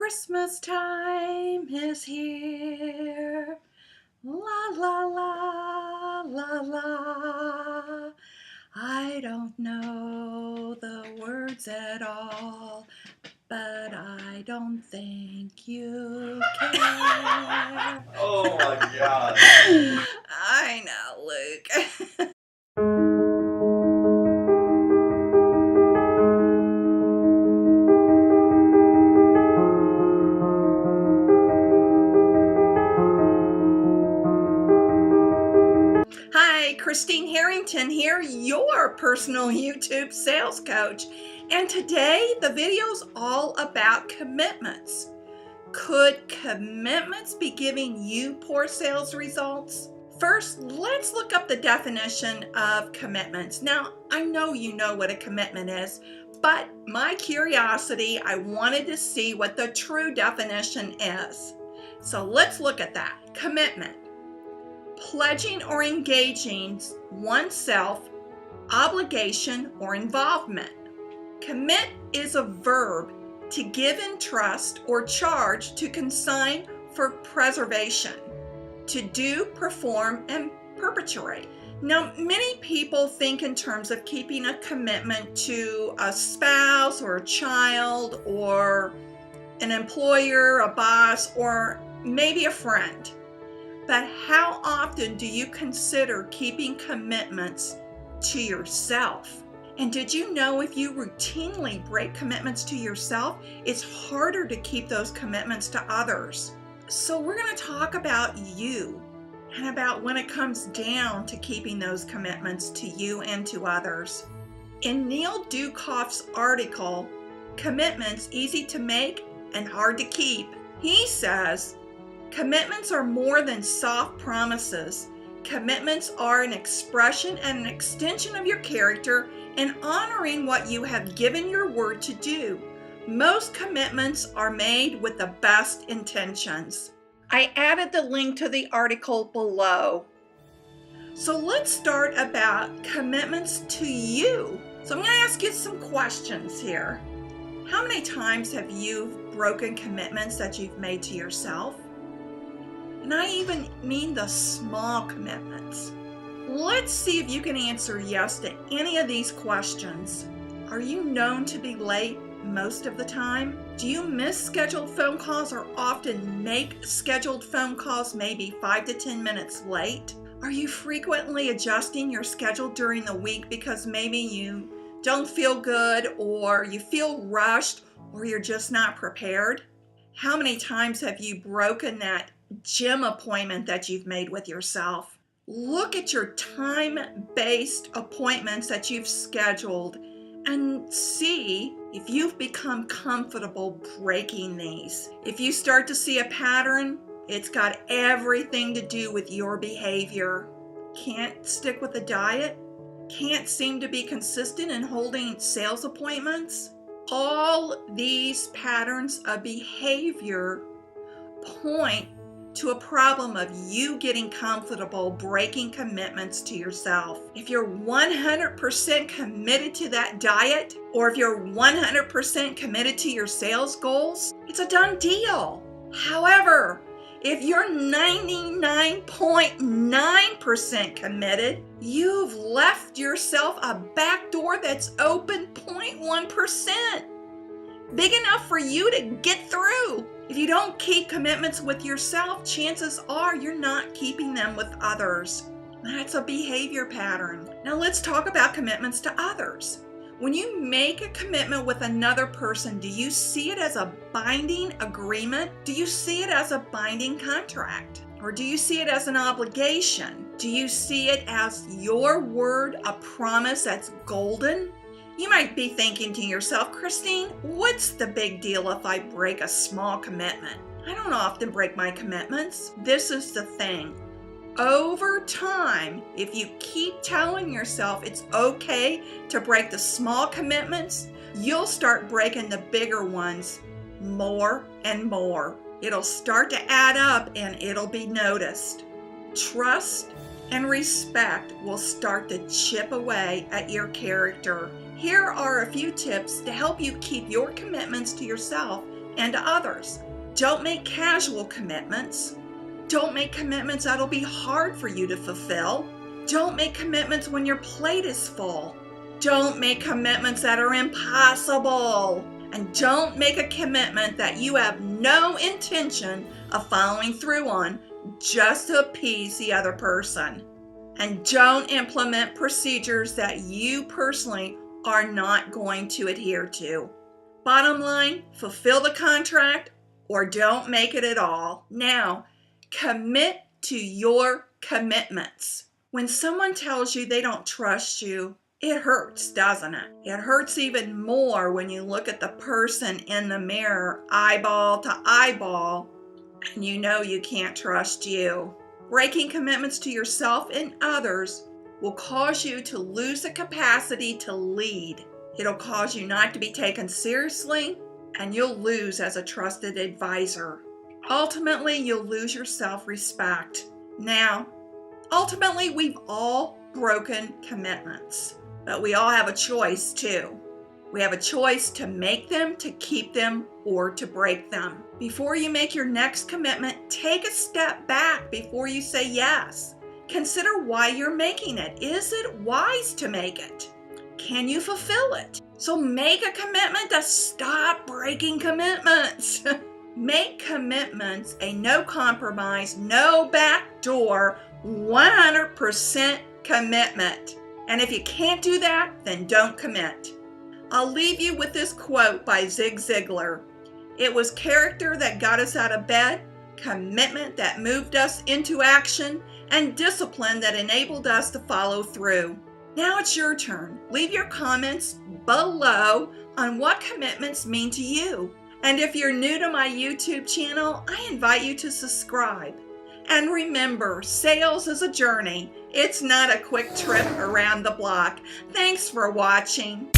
Christmas time is here. La la la la la. I don't know the words at all, but I don't think you care. Oh my God. I know, Luke. Hi, Christine Harrington here, your personal YouTube sales coach. And today the video is all about commitments. Could commitments be giving you poor sales results? First, let's look up the definition of commitments. Now, I know you know what a commitment is, but my curiosity, I wanted to see what the true definition is. So let's look at that. Commitment: pledging or engaging oneself, obligation or involvement. Commit is a verb to give in trust or charge, to consign for preservation, to do, perform, and perpetuate. Now, many people think in terms of keeping a commitment to a spouse or a child or an employer, a boss, or maybe a friend. But how often do you consider keeping commitments to yourself? And did you know if you routinely break commitments to yourself, it's harder to keep those commitments to others? So we're going to talk about you and about when it comes down to keeping those commitments to you and to others. In Neil Dukoff's article, Commitments Easy to Make and Hard to Keep, he says, commitments are more than soft promises. Commitments are an expression and an extension of your character and honoring what you have given your word to do. Most commitments are made with the best intentions. I added the link to the article below. So let's start about commitments to you. So I'm going to ask you some questions here. How many times have you broken commitments that you've made to yourself? And I even mean the small commitments. Let's see if you can answer yes to any of these questions. Are you known to be late most of the time? Do you miss scheduled phone calls or often make scheduled phone calls maybe 5 to 10 minutes late? Are you frequently adjusting your schedule during the week because maybe you don't feel good, or you feel rushed, or you're just not prepared? How many times have you broken that gym appointment that you've made with yourself? Look at your time-based appointments that you've scheduled and see if you've become comfortable breaking these. If you start to see a pattern, it's got everything to do with your behavior. Can't stick with a diet? Can't seem to be consistent in holding sales appointments? All these patterns of behavior point to a problem of you getting comfortable breaking commitments to yourself. If you're 100% committed to that diet, or if you're 100% committed to your sales goals, it's a done deal. However, if you're 99.9% committed, you've left yourself a back door that's open 0.1%. Big enough for you to get through. If you don't keep commitments with yourself, chances are you're not keeping them with others. That's a behavior pattern. Now let's talk about commitments to others. When you make a commitment with another person, do you see it as a binding agreement? Do you see it as a binding contract? Or do you see it as an obligation? Do you see it as your word, a promise that's golden? You might be thinking to yourself, Christine, what's the big deal if I break a small commitment? I don't often break my commitments. This is the thing. Over time, if you keep telling yourself it's okay to break the small commitments, you'll start breaking the bigger ones more and more. It'll start to add up and it'll be noticed. Trust and respect will start to chip away at your character. Here are a few tips to help you keep your commitments to yourself and to others. Don't make casual commitments. Don't make commitments that'll be hard for you to fulfill. Don't make commitments when your plate is full. Don't make commitments that are impossible. And don't make a commitment that you have no intention of following through on just to appease the other person. And don't implement procedures that you personally are not going to adhere to. Bottom line, fulfill the contract or don't make it at all. Now, commit to your commitments. When someone tells you they don't trust you, it hurts, doesn't it? It hurts even more when you look at the person in the mirror, eyeball to eyeball, and you know you can't trust you. Breaking commitments to yourself and others will cause you to lose the capacity to lead. It'll cause you not to be taken seriously, and you'll lose as a trusted advisor. Ultimately, you'll lose your self-respect. Now, ultimately, we've all broken commitments, but we all have a choice too. We have a choice to make them, to keep them, or to break them. Before you make your next commitment, take a step back before you say yes. Consider why you're making it. Is it wise to make it? Can you fulfill it? So make a commitment to stop breaking commitments. Make commitments a no compromise, no backdoor, 100% commitment. And if you can't do that, then don't commit. I'll leave you with this quote by Zig Ziglar. It was character that got us out of bed, commitment that moved us into action, and discipline that enabled us to follow through. Now it's your turn. Leave your comments below on what commitments mean to you. And if you're new to my YouTube channel, I invite you to subscribe. And remember, sales is a journey. It's not a quick trip around the block. Thanks for watching.